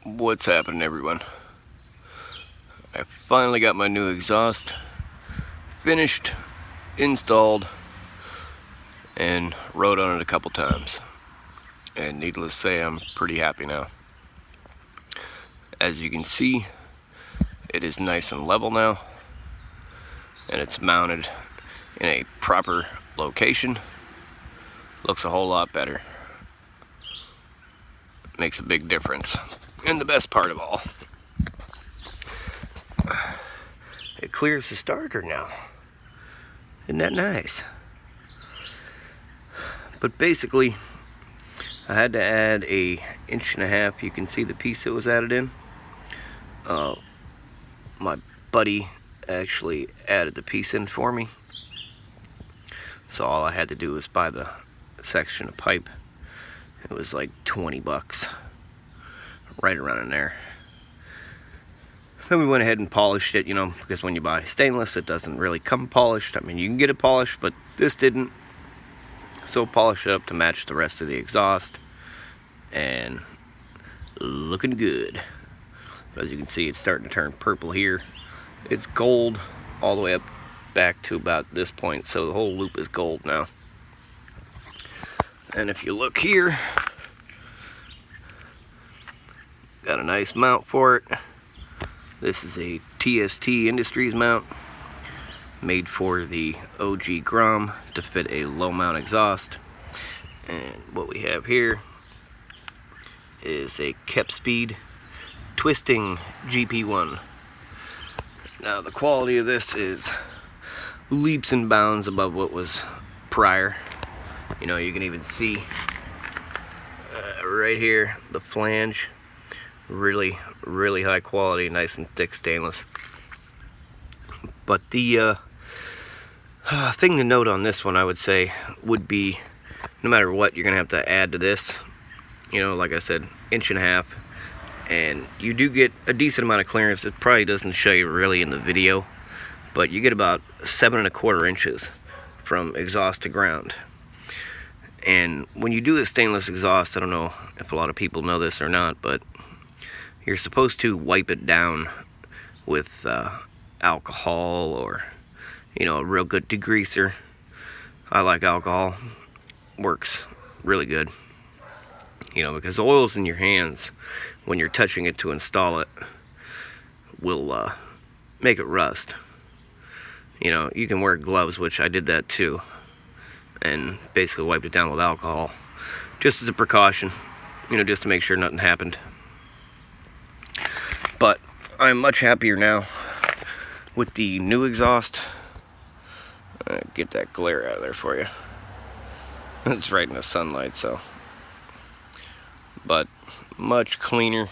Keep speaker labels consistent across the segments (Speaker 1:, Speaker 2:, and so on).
Speaker 1: What's happening, everyone? I finally got my new exhaust finished, installed, and rode on it a couple times, and needless to say, I'm pretty happy now. As you can see, it is nice and level now, and it's mounted in a proper location. Looks a whole lot better. Makes a big difference. And the best part of all, it clears the starter now. Isn't that nice? But basically, I had to add a 1.5 inch. You can see the piece that was added in. My buddy actually added the piece in for me. So all I had to do was buy the section of pipe. It was like 20 bucks. Right around in there. Then we went ahead and polished it, because when you buy stainless, it doesn't really come polished. I mean, you can get it polished, but this didn't. So polish it up to match the rest of the exhaust. And looking good. As you can see, it's starting to turn purple here. It's gold all the way up back to about this point. So the whole loop is gold now. And if you look here, got a nice mount for it. This is a TST Industries mount made for the OG Grom to fit a low mount exhaust. And what we have here is a Kepspeed twisting gp1. Now the quality of this is leaps and bounds above what was prior. You can even see right here the flange. Really high quality, nice and thick stainless. But the thing to note on this one, I would say, would be no matter what, you're gonna have to add to this. Like I said, 1.5 inches, and you do get a decent amount of clearance. It probably doesn't show you really in the video, but you get about 7.25 inches from exhaust to ground. And when you do a stainless exhaust, I don't know if a lot of people know this or not, but you're supposed to wipe it down with alcohol or, a real good degreaser. I like alcohol. Works really good. Because the oils in your hands, when you're touching it to install it, will make it rust. You can wear gloves, which I did that too, and basically wiped it down with alcohol, just as a precaution, just to make sure nothing happened. But I'm much happier now with the new exhaust. Get that glare out of there for you. It's right in the sunlight, so. But much cleaner,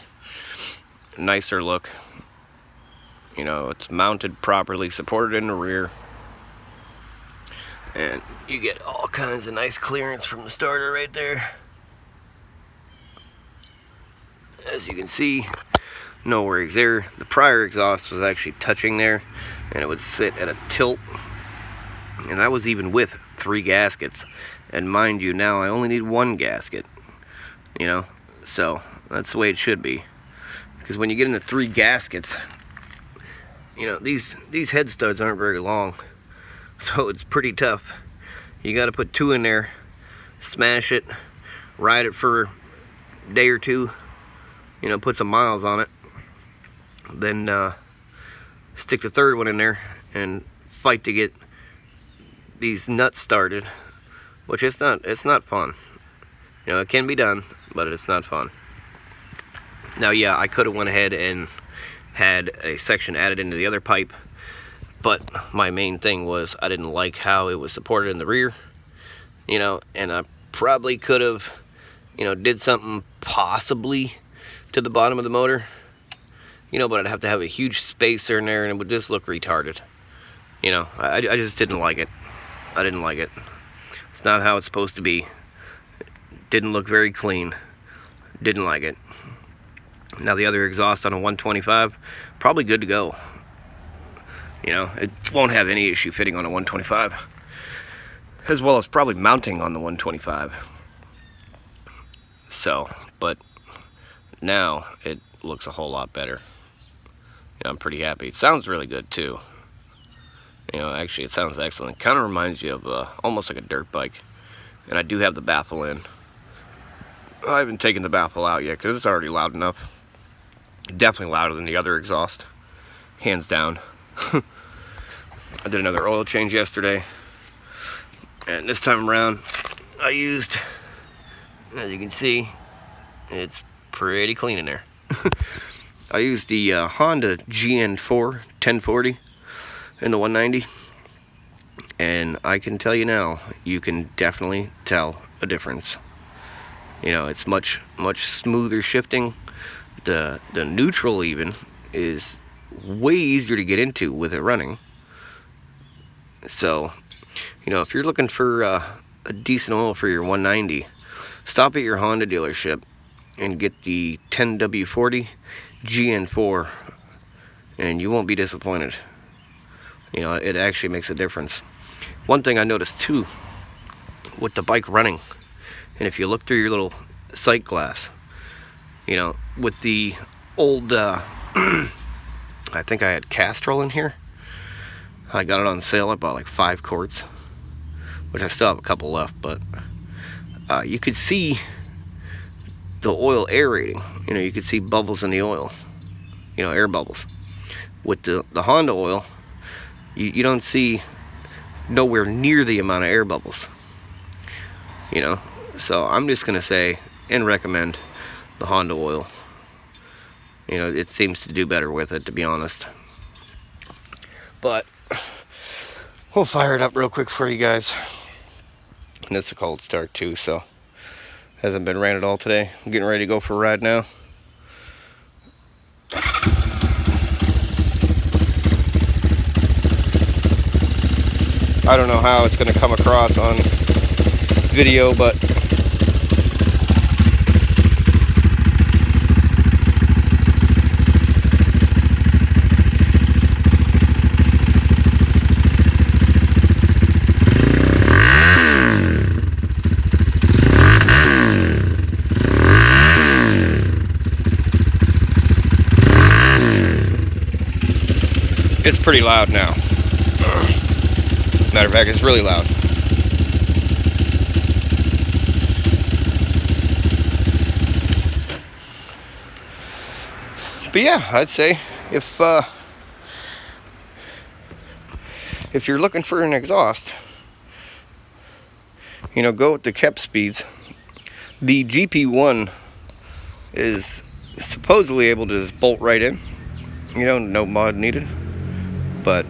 Speaker 1: nicer look. It's mounted properly, supported in the rear. And you get all kinds of nice clearance from the starter right there. As you can see, no worries there. The prior exhaust was actually touching there, and it would sit at a tilt. And that was even with 3 gaskets. And mind you, now I only need 1 gasket. So that's the way it should be. Because when you get into 3 gaskets, these head studs aren't very long. So it's pretty tough. You got to put 2 in there, smash it, ride it for a day or 2, put some miles on it. Then stick the 3rd one in there and fight to get these nuts started, which it's not fun. It can be done, but it's not fun. Now, yeah, I could have went ahead and had a section added into the other pipe, but my main thing was I didn't like how it was supported in the rear, and I probably could have, did something possibly to the bottom of the motor, but I'd have to have a huge spacer in there, and it would just look retarded. I just didn't like it. I didn't like it. It's not how it's supposed to be. It didn't look very clean. Didn't like it. Now the other exhaust on a 125, probably good to go. It won't have any issue fitting on a 125, as well as probably mounting on the 125. So, but now looks a whole lot better. You know, I'm pretty happy. It sounds really good too. You know, actually it sounds excellent. Kind of reminds you of almost like a dirt bike. And I do have the baffle in. I haven't taken the baffle out yet because it's already loud enough. Definitely louder than the other exhaust, hands down. I did another oil change yesterday, and this time around I used, as you can see, it's pretty clean in there. I used the Honda GN4 1040 in the 190, and I can tell you now, you can definitely tell a difference. You know, it's much smoother shifting. The neutral even is way easier to get into with it running. So, you know, if you're looking for a decent oil for your 190, stop at your Honda dealership and get the 10W40 GN4, and you won't be disappointed. You know, it actually makes a difference. One thing I noticed too with the bike running, and if you look through your little sight glass, you know, with the old I think I had Castrol in here. I got it on sale. I bought like 5 quarts, which I still have a couple left, but you could see the oil aerating. You know, you could see bubbles in the oil, you know, air bubbles. With the Honda oil, you don't see nowhere near the amount of air bubbles, you know. So I'm just gonna say and recommend the Honda oil. You know, it seems to do better with it, to be honest. But we'll fire it up real quick for you guys. And it's a cold start too, so hasn't been ran at all today. I'm getting ready to go for a ride now. I don't know how it's going to come across on video, but it's pretty loud now. Matter of fact, it's really loud. But yeah, I'd say if you're looking for an exhaust, you know, go with the Kepspeeds. The gp1 is supposedly able to just bolt right in. You know, no mod needed. But,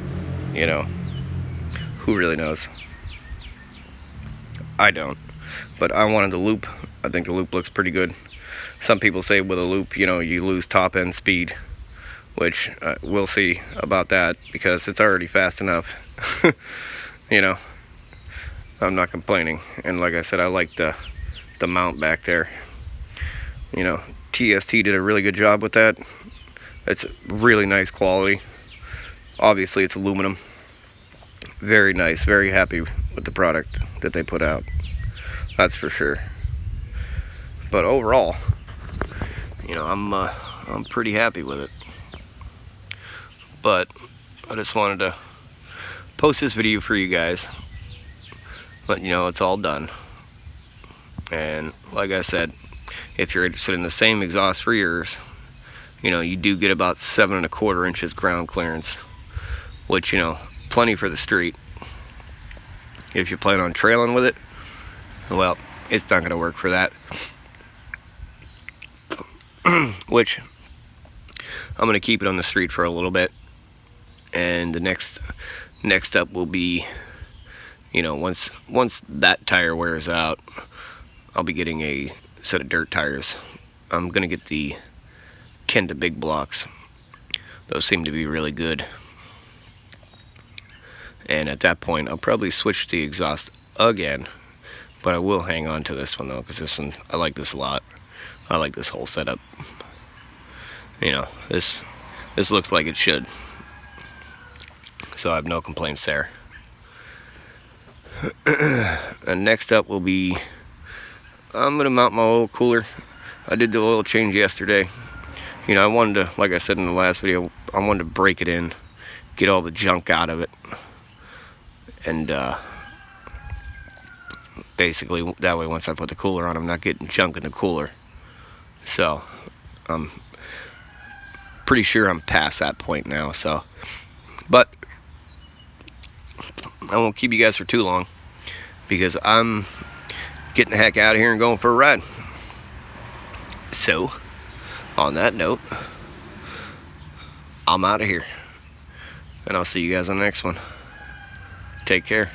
Speaker 1: you know, who really knows? I don't. But I wanted the loop. I think the loop looks pretty good. Some people say with a loop, you know, you lose top end speed, which we'll see about that because it's already fast enough. You know, I'm not complaining. And like I said, I like the mount back there. You know, TST did a really good job with that. It's really nice quality. Obviously, it's aluminum. Very nice. Very happy with the product that they put out. That's for sure. But overall, you know, I'm pretty happy with it. But I just wanted to post this video for you guys. Let you know it's all done. And like I said, if you're interested in the same exhaust for yours, you know, you do get about 7 1/4 inches ground clearance, which, you know, plenty for the street. If you plan on trailing with it, well, it's not going to work for that. Which I'm going to keep it on the street for a little bit, and the next up will be, you know, once that tire wears out, I'll be getting a set of dirt tires. I'm going to get the Kenda big blocks. Those seem to be really good. And at that point, I'll probably switch the exhaust again, but I will hang on to this one though, because this one, I like this a lot. I like this whole setup. You know, this looks like it should, so I have no complaints there. And next up will be, I'm gonna mount my oil cooler. I did the oil change yesterday. You know, I wanted to, like I said in the last video, I wanted to break it in, get all the junk out of it, and basically that way once I put the cooler on, I'm not getting junk in the cooler. So I'm pretty sure I'm past that point now. So, but I won't keep you guys for too long, because I'm getting the heck out of here and going for a ride. So on that note, I'm out of here, and I'll see you guys on the next one. Take care.